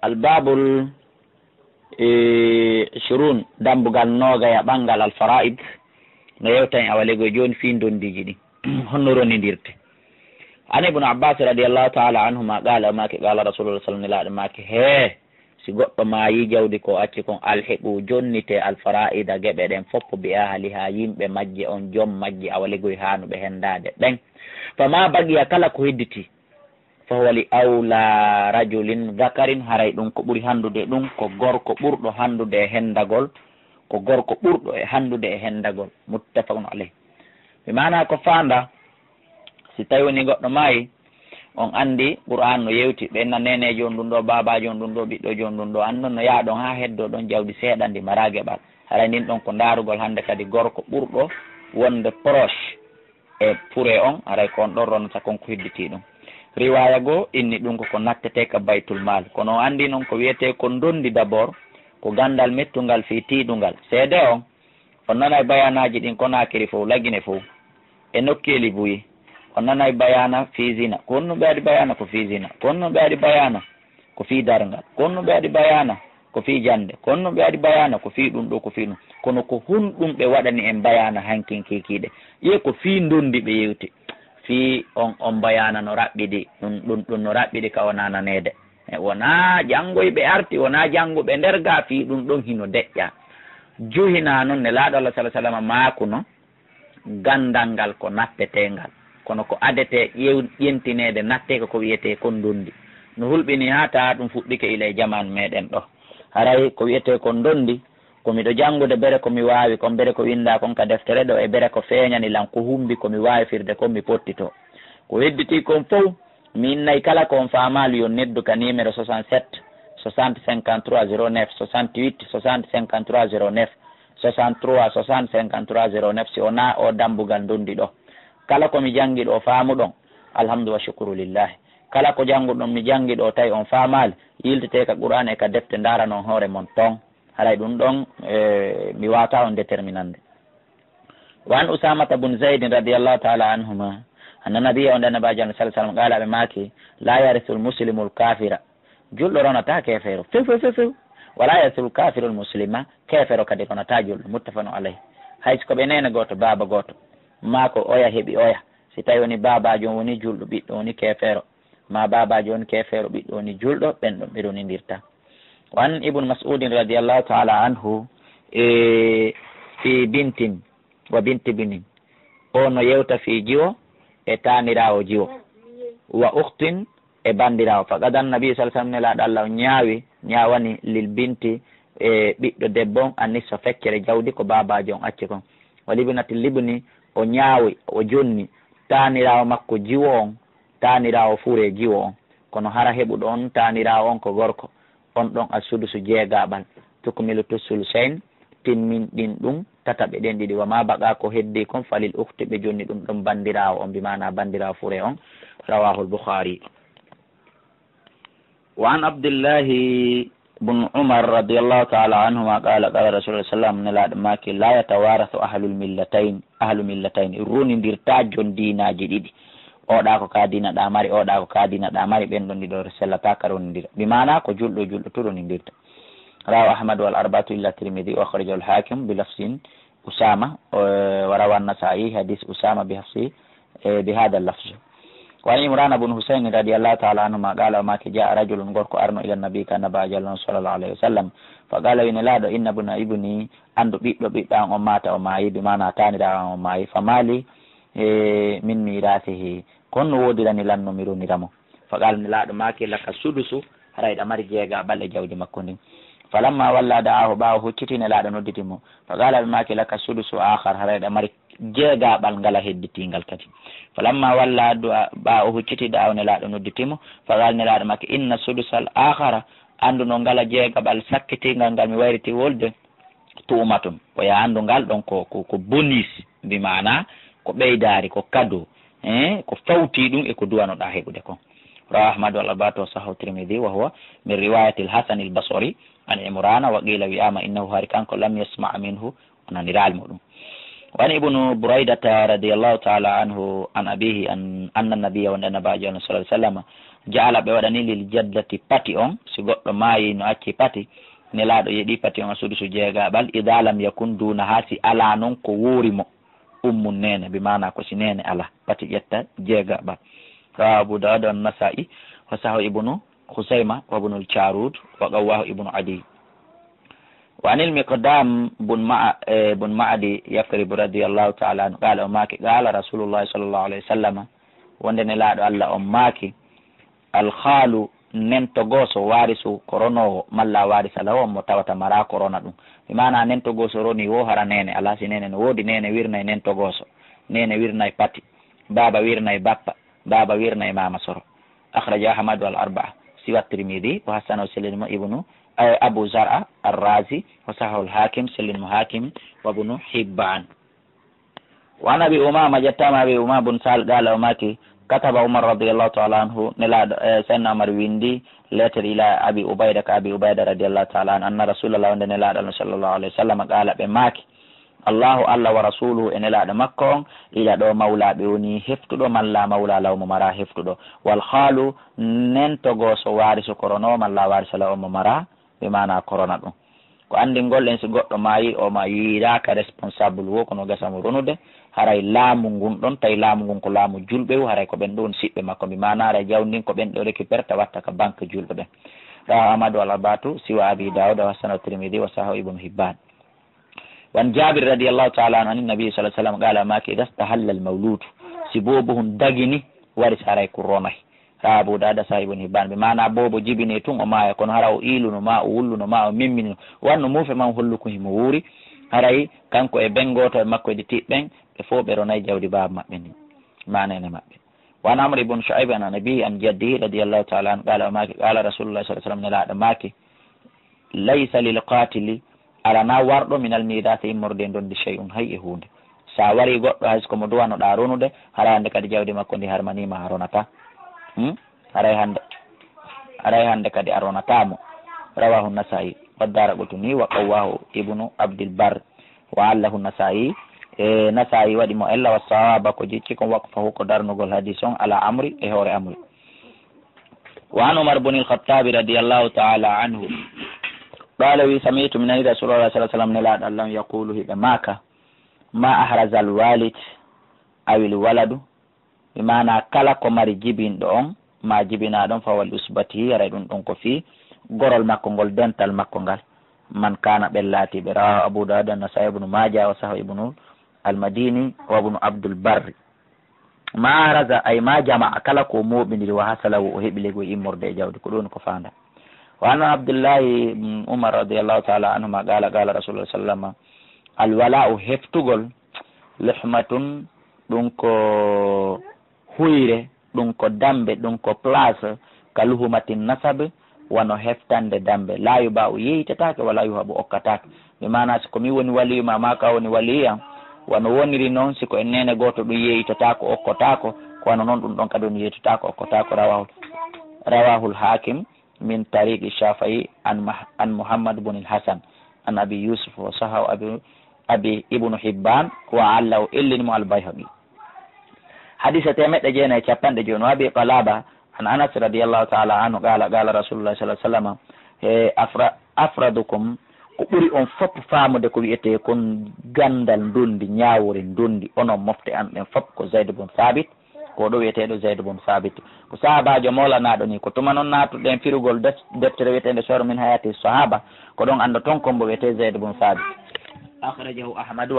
albabul shurun dambugal noga ya ɓangal alfara'id no yewtan awalego joni fi dondiji ɗi honno ronidirte. an ibnu abbas radiallahu taala anhuma qala make qala rasulullah sallallahu make he si goɗɗo maayi jawdi ko acci kon alheɓu jonnite alfara'ida geɓe ɗen foppo bi ahali ha yimɓe majje on joom majje awaligoy hanuɓe hendade ɗen fama bagiya kala ko hedditi fahuwa li awla rajulin zakarin haray ɗum ko ɓuri handude ɗum ko gorko ɓurɗo handude e hendagol ko gorko ɓurɗo e handude e hendagol muttafaqun alayh. mi mana ko fanda si tawi woni goɗɗo maayi on andi qur'an no yewti ɓenna nenejo on ɗum ɗo babajo on ɗum ɗo ɓiɗɗojo on ɗum ɗo andon no yaaɗon ha heddo ɗon jawdi seeɗandi marage ɓal haray nin ɗon ko darugol hande kadi gorko ɓurɗo wonde proche e pure on haray ko on ɗon ronata konko hedditi ɗum. riwaya goo inni ɗum koko nattete ka baytul mal kono andi noon ko wiyete ko dondi d' abord ko gandal mettugal fi tiiɗugal seede on nanay bayanaji ɗin konakiri fof lagine fof e nokkeli buyi on nanay bayana fi zina ko honno ɓe adi bayana ko fi zina ko honno ɓe adi bayana ko fi dargal ko honno ɓe adi bayana ko fi jande ko honno ɓe adi bayana ko fi ɗum ɗo ko fi ɗum kono ko hunɗum ɓe waɗani en bayana hankin kikiɗe ƴe ko fi dondi ɓe yewti fi on bayana no raɓɓiɗi ɗum no raɓɓiɗi ka wona nanede wona janngoyɓe arti wona jannguɓe nder ga fi ɗum ɗon hino deƴƴa juhina noon ne laaɗo Allah sallallahu alaihi wasallam makuno gandal ngal ko nattetengal kono ko adete ƴentinede natteka ko wiyete kon dondi no hulɓini ha ta ɗum fuɗɗike ilay jaman meɗen ɗo haray ko wiyete kon dondi komiɗo janngude bere komi wawi kon bere ko winda kon ka deftere ɗo e bere ko feeñani lan ko humbi komi wawi firde kon mi pottito ko hedditi kon fof mi innayi kala kon faamalu yo neddu ka numéro 67 60 53 09 68 60 53 09 63 60 53 09 si wona o dambugal dondi ɗo kala komi janngi ɗo faamu ɗon alhamdu wa shukru lillahi kala ko jannguɗon mi janngi ɗo tawi on faamali yiltete ka qur'an e ka defte ndara noon hoore mon ton haray ɗum ɗon mi wata on déterminande. wa an usamata bun zaydin radiallahu taala anhuma anna nabiya on annabaji sallallahu alaihi wasallam qala ɓe maaki la yarithu lmuslimu lkafira julɗo ronata kefero few wala yarithu lkafiru lmuslima kefero kadi ronata julɗo muttafaqun alayhi. hay siko ɓe nene goto baba goto mako oya heeɓi oya si tawi woni babajo on woni julɗo ɓiɗɗo woni kefero ma babajo woni kefero ɓiɗɗo woni julɗo ɓen ɗon ɓe ronidirta. wan ibnu mas'udin radiallahu taala anhu fi bintin wa binti binin o no yewta fi jiwo e tanirawo jiwo wa uktin e bandirawo faqad annabi sallallahu alaihi wasallam nelaɗo Allah o ñawani lil binti e ɓiɗɗo debbo annissa feccere jawdi ko babajo on acci kon wa libnati libni o ñaawi o jonni tanirawo makko jiwo on tanirawo fure jiwo on kono hara heɓuɗo on tanirawo on ko gorko on ɗon a sudusu jeegaɓal tukmilu tussul sein timmin ɗin ɗum tataɓe ɗen ɗiɗi wa ma baqa ko heddi kon falil ukti ɓe jonni ɗum ɗon bandirawo on mbimana bandirawo fure on rawahu lbukhari. wa an abdillahi bun umar radiallahu taala anhuma qala qala rasulullah sallam nelaɗo maki la yatawarathu ahlu millatayn runidirta jon dinaji ɗiɗi oɗa ko ka dina ɗa mari oɗa ko ka dina ɗa mari ɓen ɗon ɗiɗo sellata ka ronidira bimana ko julɗo to ronidirta. rawa ahmad wal arbatu illa tirmidhi wa akhrajahu al hakim bi lafzin usama wa rawa an-nasa'i hadith usama bi hafsi bi hada al-lafz. wa imran ibn husayn radiyallahu ta'ala anhu ma qala ma ki jaa rajulun gorko arno ila nabi kana bajalon sallallahu alaihi wasallam fa qala ina lado inna ibni andu ɓiɗɗo ɓiɗɗan on mata o maayi bimana tanira on maayi famali min mirasihi konno wodirani lanno mi roniramo fa qala ni laɗo maki laka sudusu harayɗa mari jeega ɓalle jawdi makko ndin falamma walla da'ahu ɓawo huccitine laaɗo nodditimo fa qala ɓe maki laka sudusu akhar harayɗa mari jeegaɓal ngala hedditingal kadi falamma walla ɓawo hucciti da'ahu ne laaɗo nodditimo fa qala ne laaɗo maki inna sudusal akhara andu no ngala jeegaɓal sakkitingal ngal mi wayriti wolde tumatum o ya andu ngal ɗon ko bonus mbimana ko ɓeydari ko cadeau ko fawti ɗum e ko duwanoɗa heɓude kon. rawa ahmad wal arbatu wa sahahu tirmidhi wa huwa min riwayati al-hasan al-basri an imrana wa qila wi'ama innahu hari kanko lam yasma' minhu onanirali muɗum. وعن ابن بريدة رضي الله تعالى عنه عن أبيه أن النبي والنبي صلى الله عليه وسلم جعل بوداني للجدة باتي أون سيغط ماي نأتي باتي نلادو يدي باتي أون سودو سجيغا بل إذا لم يكن دون هاسي ألا ننكو وورمو نين بمعنى كوسي نين ألا باتي جتا جيغا بل أبو داود النسائي وصحه ابن خزيمة وابن الجارود وقواه ابن عدي. وعن المقدام بن معدي يقرب رضي الله تعالى عنه قال أماكي قال رسول الله صلى الله عليه وسلم وندن لا الله أماكي الخال ننتغوس وارث كورونو ملا وارث له متوتا مرا كورونا دum bimana nentogoso roni wo hara nene ala si nene wodi nene wirnay nentogoso nene wirnay pati baba wirnay bappa baba wirnay mama soro akhraja ahmad wal arba'a siwa tirmidhi wa hasan salim ibnu abu zar'a ar-razi wa sahih al-hakim salim hakim wa ibn hibban. wa nabi umama jattama bi umama bin sal qala umaki كتب عمر رضي الله تعالى عنه نلاد سيدنا عمر ويندي letter إلى أبي عبيدة كأبي عبيدة رضي الله تعالى عنه أن رسول الله نلاد صلى الله عليه وسلم قال بماك الله ورسوله إن نلاد مكة إلى دو مولى بيوني هفتدو من لا مولى له ممرا هفتدو والخال ننتغو سوارس كورونا من لا وارس له ممرا بمعنى كورونا دو ko andi ngol en so goddo maayi o ma yiira ka responsable wo kono gasamu ronude haray laamu ngun don tay laamu ngun ko laamu julbe haray ko ben don sibbe makko mi manara jawndin ko ben do récupérer ta watta ka banque julbe ben ra amadou al-abatu siwa abi daud wa sanad tirmidhi wa sahih ibn hibban. wan jabir radiyallahu ta'ala anhu nabi sallallahu alaihi wasallam qala ma ki dastahalla al-mawlud sibubuhum dagini waris haray ko romay Abu Dada sahibun hibban be mana bobo jibine tun o maya kono hara o ilu no ma o wullu no ma o mimmini wanno mufe man holluko himo wuri haray kanko e bengoto e makko e tibben e fo be ronay jawdi baba mabbe ni manene mabbe. wa amr ibn shu'aib an nabi an jaddi radiyallahu ta'ala an qala ma qala rasulullah sallallahu alaihi wasallam la maki laysa lil qatili ala na wardo min al midati morde don di shay'un hay e hunde sa wari goddo hay ko mo duwano da ronude harande kadi jawdi makko ndi harmani ma haronata aray hande kadi aronatamo rawahu nasai wa daraqutni wa qawahu ibnu abdul bar wa allahu nasai nasai wadi mo ella wa sawaba ko jicci ko waqfahu ko darnugol hadison ala amri e hore amri. wa an umar ibn al-khattab radiyallahu ta'ala anhu qala wi sami'tu min rasulullah sallallahu alaihi wasallam nala Allah yaqulu hibamaka ma ahraza al-walid aw al-waladu bimana kala ko mari jibinɗo on ma jibina ɗon fawal usbati yaray ɗum ɗon ko fi gorol makko ngol dental makko ngal man kana ɓellati ɓe rawa abu dawud an-nasai ibnu majah wa sahih ibnu al-madini wa ibnu abdul barri. ma raza ay ma jama kala ko moɓidiri wa hasalawo o heɓi lego immorde e jawdi ko ɗon ko fanda. wa an abdullahi umar radiyallahu ta'ala anhuma qala qala rasulullah sallallahu al-wala'u heftugol lihmatun ɗum ko huyre ɗum ko dambe ɗum ko place kaluhumatin nasabe wano heftande dambe laayu ba o yeytatake wala yuhabu okkatake mi mana siko mi woni waliyuma maka woni waliyam wano woniri noon siko en nene goto ɗum yeytatako okkotako ko wano noon ɗum ɗon kadi on yeytatako okkotako rawahul hakim min tariqi shafii an muhammad ibn al-hasan an abi yusuf wa sahaw abi ibnu hibban wa allahu illinimo al-bayhaqi. hadisa temeɗɗe jeenayi capanɗe joni wa abi qalaba an anas radiyallahu ta'ala anhu qala qala rasulullah sallallahu alaihi wasallam afradukum ko ɓuri on fop faamude ko wiyete kon gandal ndondi ñawori ndondi onon mofte an ɓen fop ko zayd ibn thabit ko ɗo wiyeteɗo zayd ibn thabit ko sahabajo mawlanaɗo ni ko tuma noon natuɗen firugol deftere wiyetede sor min hayati sahaba ko ɗon anda ton kombo wiyete zayd ibn thabit akhrajahu ahmad